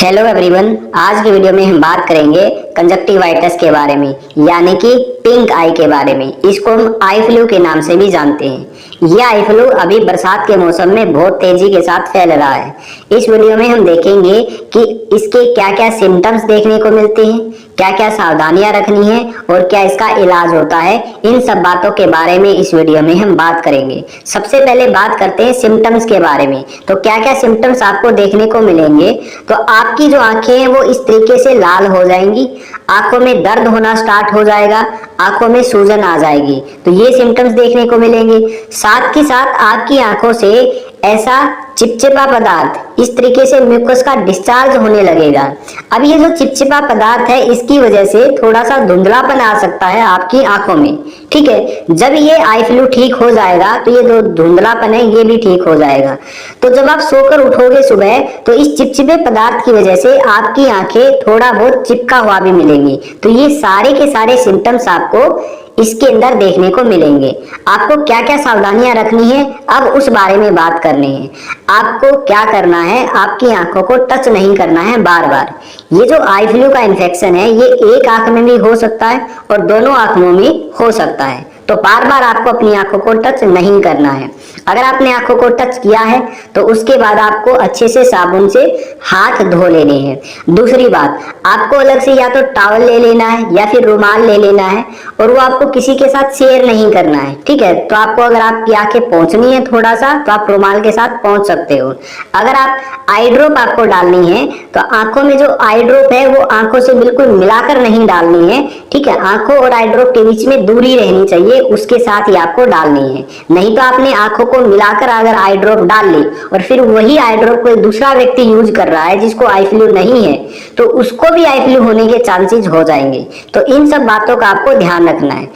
Hello everyone, आज की video में हम बात करेंगे कंजक्टिवाइटिस के बारे में, यानी कि पिंक आई के बारे में। इसको हम आई फ्लू के नाम से भी जानते हैं। यह आई फ्लू अभी बरसात के मौसम में बहुत तेजी के साथ फैल रहा है। इस वीडियो में हम देखेंगे कि इसके क्या क्या सिम्टम्स देखने को मिलते हैं, क्या क्या सावधानियां रखनी है और क्या इसका इलाज होता है। इन सब बातों के बारे में इस वीडियो में हम बात करेंगे। सबसे पहले बात करते हैं सिम्टम्स के बारे में। तो क्या क्या सिम्टम्स आपको देखने को मिलेंगे? तो आपकी जो आंखें हैं वो इस तरीके से लाल हो जाएंगी, आंखों में दर्द होना स्टार्ट हो जाएगा, आंखों में सूजन आ जाएगी। तो ये सिम्टम्स देखने को मिलेंगे। साथ ही साथ आपकी आंखों से ऐसा चिपचिपा पदार्थ, इस तरीके से म्यूकस का डिस्चार्ज होने लगेगा। अब ये जो चिपचिपा पदार्थ है, इसकी वजह से थोड़ा सा धुंधलापन आ सकता है आपकी आंखों में। ठीक है, जब ये आई फ्लू ठीक हो जाएगा तो ये जो धुंधलापन है ये भी ठीक हो जाएगा। तो जब आप सोकर उठोगे सुबह तो इस चिपचिपे पदार्थ की वजह से आपकी आंखें थोड़ा बहुत चिपका हुआ भी मिलेंगी। तो ये सारे के सारे सिम्टम्स आपको इसके अंदर देखने को मिलेंगे। आपको क्या क्या सावधानियां रखनी है, अब उस बारे में बात करनी है। आपको क्या करना है, आपकी आंखों को टच नहीं करना है बार बार। ये जो आई फ्लू का इन्फेक्शन है ये एक आंख में भी हो सकता है और दोनों आंखों में हो सकता है। तो बार बार आपको अपनी आंखों को टच नहीं करना है। अगर आपने आंखों को टच किया है तो उसके बाद आपको अच्छे से साबुन से हाथ धो लेने हैं। दूसरी बात, आपको अलग से या तो टॉवल ले लेना है या फिर रुमाल ले लेना है और वो आपको किसी के साथ शेयर नहीं करना है। ठीक है, तो आपको अगर आपकी आंखें पोंछनी है थोड़ा सा तो आप रुमाल के साथ पोंछ सकते हो। अगर आप आई ड्रॉप आपको डालनी है तो आंखों में जो आई ड्रॉप है वो आंखों से बिल्कुल मिलाकर नहीं डालनी है। ठीक है, आंखों और आई ड्रॉप के बीच में दूरी रहनी चाहिए, उसके साथ ही आपको डालनी है। नहीं तो आपने आंखों को मिलाकर अगर आई ड्रॉप डाल ली और फिर वही आई ड्रॉप कोई दूसरा व्यक्ति यूज कर रहा है जिसको आई फ्लू नहीं है तो उसको भी आई फ्लू होने के चांसेस हो जाएंगे। तो इन सब बातों का आपको ध्यान रखना है।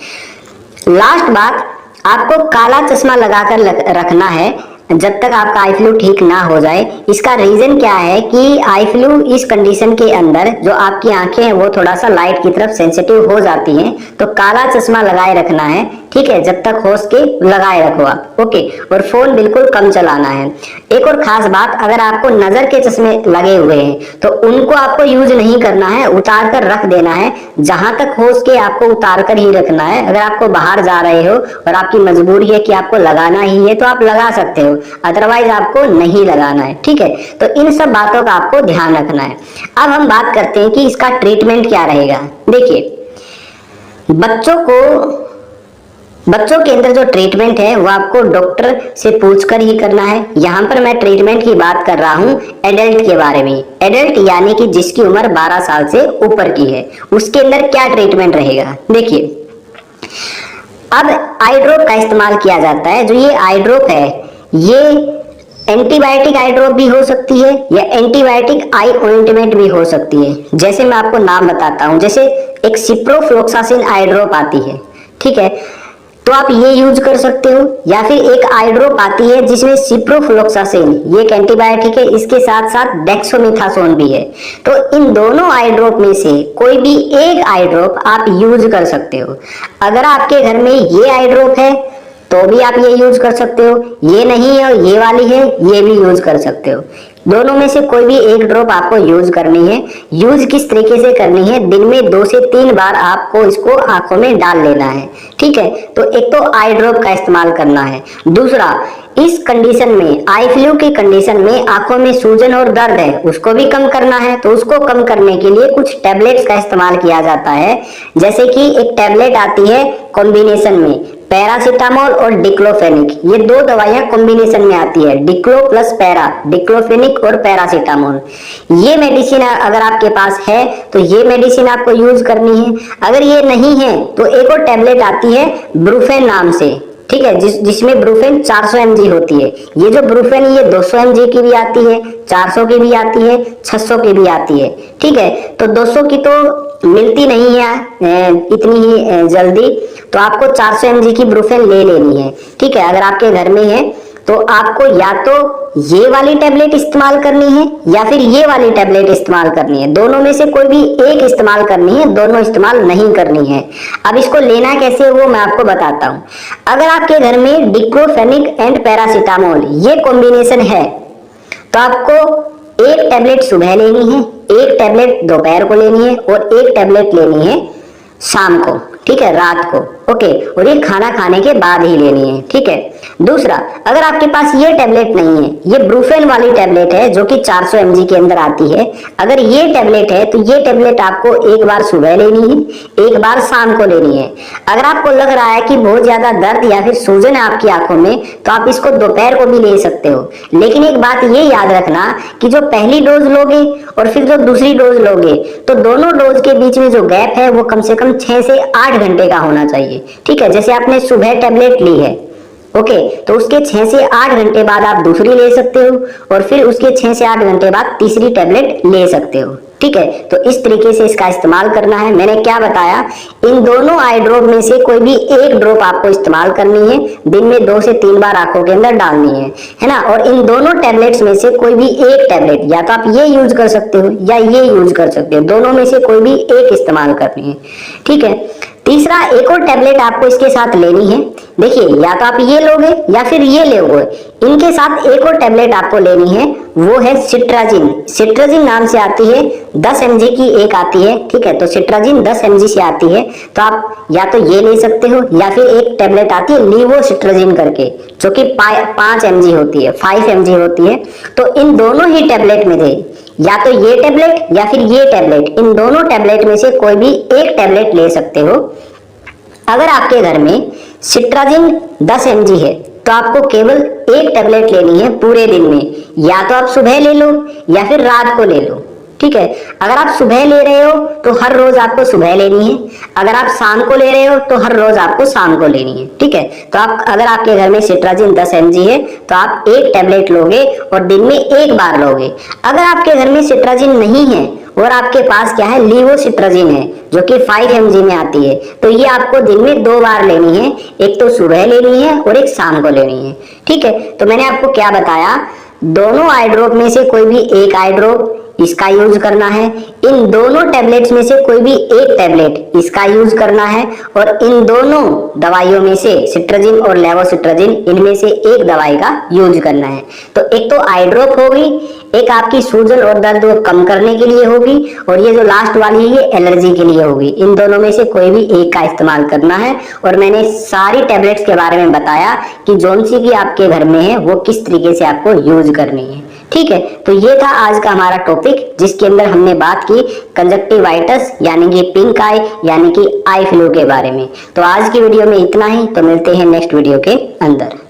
लास्ट बात, आपको काला चश्मा लगाकर रखना है जब तक आपका आई फ्लू ठीक ना हो जाए। इसका रीजन क्या है कि आई फ्लू इस कंडीशन के अंदर जो आपकी आंखें हैं वो थोड़ा सा लाइट की तरफ सेंसिटिव हो जाती हैं, तो काला चश्मा लगाए रखना है। ठीक है, जब तक हो सके लगाए रखो आप। ओके, और फोन बिल्कुल कम चलाना है। एक और खास बात, अगर आपको नजर के चश्मे लगे हुए हैं तो उनको आपको यूज नहीं करना है, उतार कर रख देना है। जहां तक हो सके आपको उतार कर ही रखना है। अगर आपको बाहर जा रहे हो और आपकी मजबूरी है कि आपको लगाना ही है तो आप लगा सकते हो, अदरवाइज आपको नहीं लगाना है। ठीक है, तो इन सब बातों का आपको ध्यान रखना है। अब हम बात करते हैं कि इसका ट्रीटमेंट क्या रहेगा। देखिए, बच्चों के अंदर जो ट्रीटमेंट है वो आपको डॉक्टर से पूछकर ही करना है। यहाँ पर मैं ट्रीटमेंट की बात कर रहा हूँ एडल्ट के बारे में। एडल्ट यानी कि जिसकी उम्र 12 साल से ऊपर की है, उसके अंदर क्या ट्रीटमेंट रहेगा। देखिए, अब आई ड्रॉप का इस्तेमाल किया जाता है। जो ये आई ड्रॉप है ये एंटीबायोटिक आई ड्रॉप भी हो सकती है या एंटीबायोटिक आई ऑइंटमेंट भी हो सकती है। जैसे मैं आपको नाम बताता हूँ, जैसे एक सिप्रोफ्लोक्सासिन आई ड्रॉप आती है। ठीक है, तो आप ये यूज कर सकते हो, या फिर एक आई ड्रॉप आती है जिसमें सिप्रोफ्लोक्सासिन, ये एक एंटीबायोटिक है, इसके साथ साथ डेक्सामेथासोन भी है। तो इन दोनों आई ड्रॉप में से कोई भी एक आई ड्रॉप आप यूज कर सकते हो। अगर आपके घर में ये आई ड्रॉप है तो भी आप ये यूज कर सकते हो, ये नहीं है और ये वाली है ये भी यूज कर सकते हो। दोनों में से कोई भी एक ड्रॉप आपको यूज करनी है। यूज किस तरीके से करनी है, दिन में 2 से 3 बार आपको इसको आंखों में डाल लेना है। ठीक है, तो एक तो आई ड्रॉप का इस्तेमाल करना है। दूसरा, इस कंडीशन में, आई फ्लू की कंडीशन में आंखों में सूजन और दर्द है उसको भी कम करना है। तो उसको कम करने के लिए कुछ टैबलेट्स का इस्तेमाल किया जाता है। जैसे कि एक टैबलेट आती है कॉम्बिनेशन में, पैरासीटामोल और डिक्लोफेनिक, ये 2 दवाइयां कॉम्बिनेशन में आती है, डिक्लो प्लस पैरा, डिक्लोफेनिक और पैरासीटामोल। ये मेडिसिन अगर आपके पास है तो ये मेडिसिन आपको यूज करनी है। अगर ये नहीं है तो एक और टैबलेट आती है ब्रूफेन नाम से। ठीक है, जिसमें ब्रूफेन 400 mg होती है। ये जो ब्रूफेन ये 200 mg की भी आती है, 400 की भी आती है, 600 की भी आती है। ठीक है, तो 200 की तो मिलती नहीं है इतनी ही जल्दी, तो आपको 400 mg की ब्रूफेन ले लेनी है। ठीक है, अगर आपके घर में है तो आपको या तो ये वाली टैबलेट इस्तेमाल करनी है या फिर ये वाली टैबलेट इस्तेमाल करनी है। दोनों में से कोई भी एक इस्तेमाल करनी है, दोनों इस्तेमाल नहीं करनी है। अब इसको लेना कैसे वो मैं आपको बताता हूँ। अगर आपके घर में डिक्लोफेनिक एंड पैरासीटामोल ये कॉम्बिनेशन है तो आपको एक टैबलेट सुबह लेनी है, एक टैबलेट दोपहर को लेनी है और एक टैबलेट लेनी है शाम को, ठीक है, रात को। ओके, और ये खाना खाने के बाद ही लेनी है, ठीक है। दूसरा, अगर आपके पास ये टैबलेट नहीं है, ये ब्रूफेन वाली टैबलेट है जो कि 400 mg के अंदर आती है, अगर ये टैबलेट है तो ये टैबलेट आपको एक बार सुबह लेनी है, एक बार शाम को लेनी है। अगर आपको लग रहा है कि बहुत ज्यादा दर्द या फिर सूजन है आपकी आंखों में, तो आप इसको दोपहर को भी ले सकते हो। लेकिन एक बात ये याद रखना कि जो पहली डोज लोगे और फिर जो दूसरी डोज लोगे, तो दोनों डोज के बीच में जो गैप है वो कम से कम 6 से 8 घंटे का होना चाहिए, ठीक है। जैसे आपने सुबह टैबलेट ली है, ओके, तो उसके 6 से 8 घंटे बाद आप दूसरी ले सकते हो और फिर उसके 6 से 8 घंटे बाद तीसरी टैबलेट ले सकते हो, ठीक है। तो इस तरीके से इसका इस्तेमाल करना है। मैंने क्या बताया, इन दोनों आई ड्रॉप में से कोई भी एक ड्रॉप आपको इस्तेमाल करनी है, दिन में 2 से 3 बार आंखों के अंदर डालनी है ना। और इन दोनों टैबलेट्स में से कोई भी एक टैबलेट या तो आप ये यूज कर सकते हो या ये यूज कर सकते हो, दोनों में से कोई भी एक इस्तेमाल करनी है, ठीक है। तीसरा, एक और टैबलेट आपको इसके साथ लेनी है। देखिए, या तो आप ये लोगे या फिर ये लोगे, इनके साथ एक और टैबलेट आपको लेनी है, वो है सिट्राजिन। सिट्राजिन नाम से आती है, 10 mg की एक आती है, ठीक है। तो सिट्राजिन 10 mg से आती है, तो आप या तो ये ले सकते हो या फिर एक टैबलेट आती है लीवोसिट्राजिन करके, जो कि 5 mg होती है, 5 mg होती है। तो इन दोनों ही टैबलेट में से या तो ये टैबलेट या फिर ये टैबलेट, इन दोनों टैबलेट में से कोई भी एक टैबलेट ले सकते हो। अगर आपके घर में सिट्राजिन 10 mg है तो आपको केवल एक टैबलेट लेनी है पूरे दिन में, या तो आप सुबह ले लो या फिर रात को ले लो, ठीक है। अगर आप सुबह ले रहे हो तो हर रोज आपको सुबह लेनी है, अगर आप शाम को ले रहे हो तो हर रोज आपको शाम को लेनी है, ठीक है। तो आप, अगर आपके घर में सिट्राजिन 10 mg है तो आप एक टैबलेट लोगे और दिन में एक बार लोगे। अगर आपके घर में सिट्राजिन नहीं है और आपके पास क्या है, लीवोसिट्राजिन है, जो कि 5 mg में आती है, तो ये आपको दिन में 2 बार लेनी है, एक तो सुबह लेनी है और एक शाम को लेनी है, ठीक है। तो मैंने आपको क्या बताया, दोनों आई ड्रॉप में से कोई भी एक आई ड्रॉप इसका यूज करना है, इन दोनों टैबलेट्स में से कोई भी एक टैबलेट इसका यूज करना है, और इन दोनों दवाइयों में से सिट्राजिन और लेवोसिट्राजिन, इनमें से एक दवाई का यूज करना है। तो एक तो आई ड्रॉप होगी, एक आपकी सूजन और दर्द को कम करने के लिए होगी, और ये जो लास्ट वाली है ये एलर्जी के लिए होगी। इन दोनों में से कोई भी एक का इस्तेमाल करना है। और मैंने सारी टैबलेट्स के बारे में बताया कि जौन सी भी आपके घर में है वो किस तरीके से आपको यूज करनी है, ठीक है। तो ये था आज का हमारा टॉपिक, जिसके अंदर हमने बात की कंजक्टिवाइटिस यानी कि पिंक आई यानी कि आई फ्लू के बारे में। तो आज की वीडियो में इतना ही, तो मिलते हैं नेक्स्ट वीडियो के अंदर।